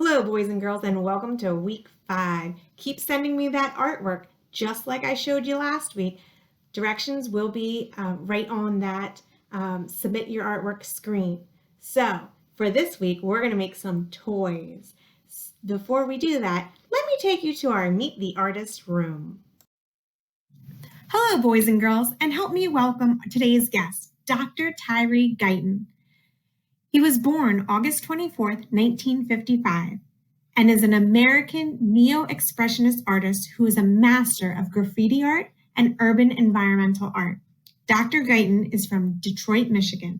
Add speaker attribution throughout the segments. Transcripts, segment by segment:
Speaker 1: Hello, boys and girls, and welcome to week 5. Keep sending me that artwork, just like I showed you last week. Directions will be right on that submit your artwork screen. So, for this week, we're going to make some toys. Before we do that, let me take you to our Meet the Artist room. Hello, boys and girls, and help me welcome today's guest, Dr. Tyree Guyton. He was born August 24th, 1955, and is an American neo-expressionist artist who is a master of graffiti art and urban environmental art. Dr. Guyton is from Detroit, Michigan.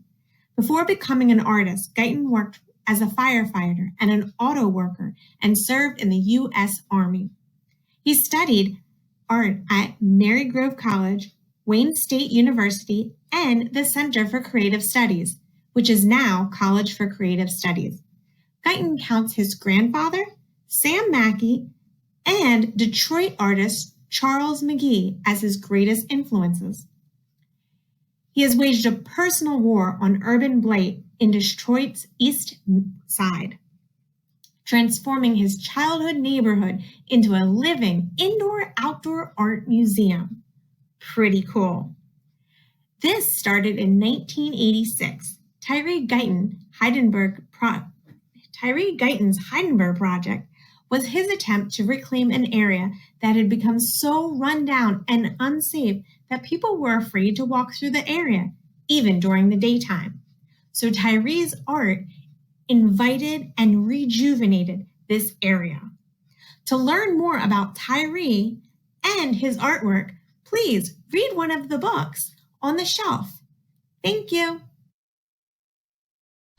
Speaker 1: Before becoming an artist, Guyton worked as a firefighter and an auto worker and served in the U.S. Army. He studied art at Marygrove College, Wayne State University, and the Center for Creative Studies, which is now College for Creative Studies. Guyton counts his grandfather, Sam Mackey, and Detroit artist Charles McGee as his greatest influences. He has waged a personal war on urban blight in Detroit's East Side, transforming his childhood neighborhood into a living indoor-outdoor art museum. Pretty cool. This started in 1986. Tyree Guyton's Heidenberg project was his attempt to reclaim an area that had become so run down and unsafe that people were afraid to walk through the area, even during the daytime. So Tyree's art invited and rejuvenated this area. To learn more about Tyree and his artwork, please read one of the books on the shelf. Thank you.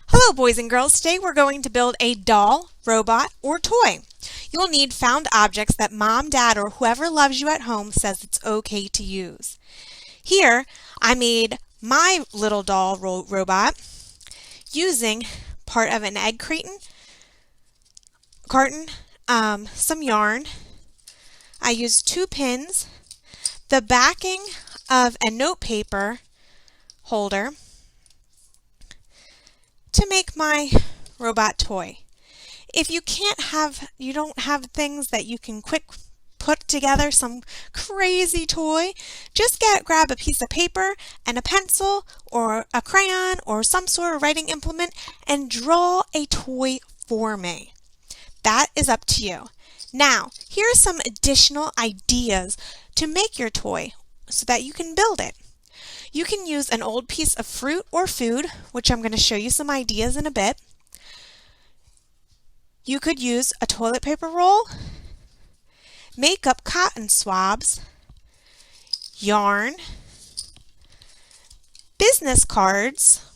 Speaker 2: Hello, boys and girls. Today we're going to build a doll, robot, or toy. You'll need found objects that mom, dad, or whoever loves you at home says it's okay to use. Here, I made my little doll robot using part of an egg carton, some yarn. I used 2 pins, the backing of a note paper holder to make my robot toy. If you don't have things that you can quick put together some crazy toy, just grab a piece of paper and a pencil or a crayon or some sort of writing implement and draw a toy for me. That is up to you. Now, here are some additional ideas to make your toy so that you can build it. You can use an old piece of fruit or food, which I'm going to show you some ideas in a bit. You could use a toilet paper roll, makeup cotton swabs, yarn, business cards,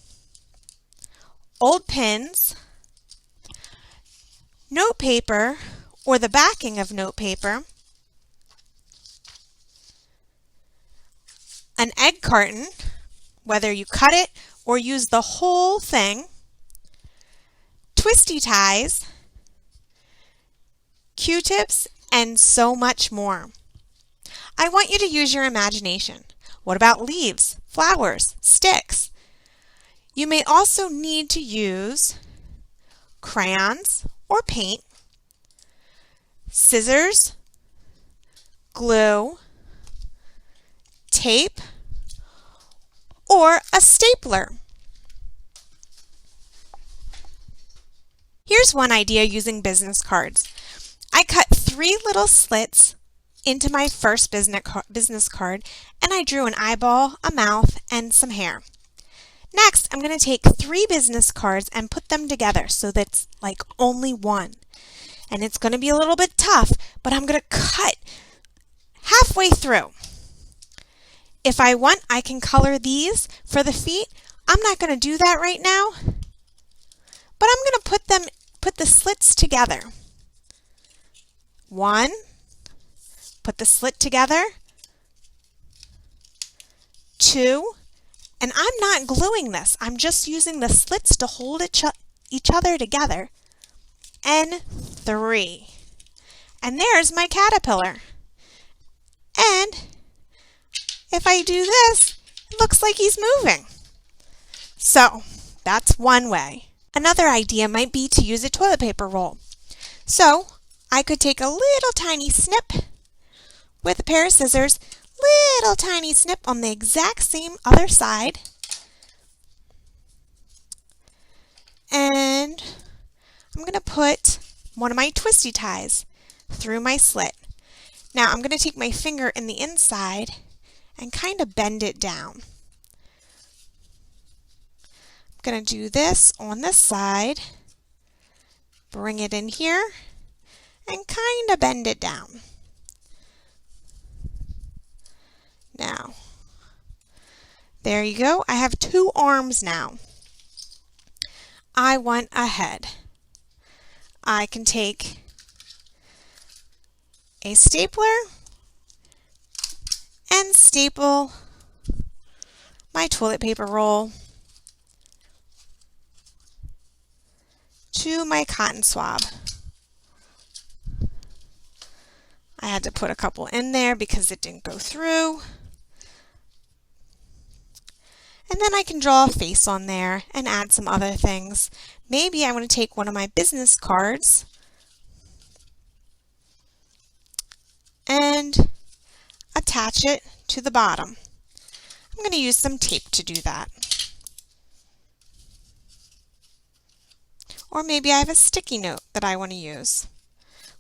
Speaker 2: old pins, note paper or the backing of note paper, an egg carton, whether you cut it or use the whole thing, twisty ties, Q-tips, and so much more. I want you to use your imagination. What about leaves, flowers, sticks? You may also need to use crayons or paint, scissors, glue, tape, or a stapler. Here's one idea using business cards. I cut 3 little slits into my first business card and I drew an eyeball, a mouth, and some hair. Next, I'm going to take 3 business cards and put them together so that's like only one. And it's going to be a little bit tough, but I'm going to cut halfway through. If I want, I can color these for the feet. I'm not going to do that right now, but I'm going to put the slits together. 1, put the slit together, 2, and I'm not gluing this. I'm just using the slits to hold each other together, and 3. And there's my caterpillar. And if I do this, it looks like he's moving. So that's one way. Another idea might be to use a toilet paper roll. So I could take a little tiny snip with a pair of scissors, little tiny snip on the exact same other side, and I'm going to put one of my twisty ties through my slit. Now I'm going to take my finger in the inside and kind of bend it down. I'm going to do this on this side, bring it in here, and kind of bend it down. Now, there you go. I have two arms now. I want a head. I can take a stapler and staple my toilet paper roll to my cotton swab. I had to put a couple in there because it didn't go through. And then I can draw a face on there and add some other things. Maybe I want to take one of my business cards and attach it to the bottom. I'm going to use some tape to do that. Or maybe I have a sticky note that I want to use.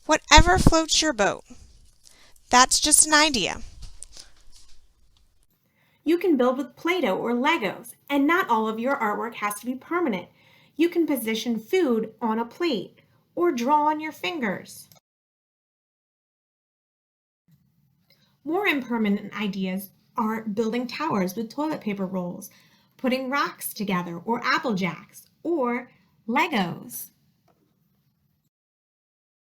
Speaker 2: Whatever floats your boat. That's just an idea.
Speaker 1: You can build with Play-Doh or Legos, and not all of your artwork has to be permanent. You can position food on a plate or draw on your fingers. More impermanent ideas are building towers with toilet paper rolls, putting rocks together or apple jacks, or Legos.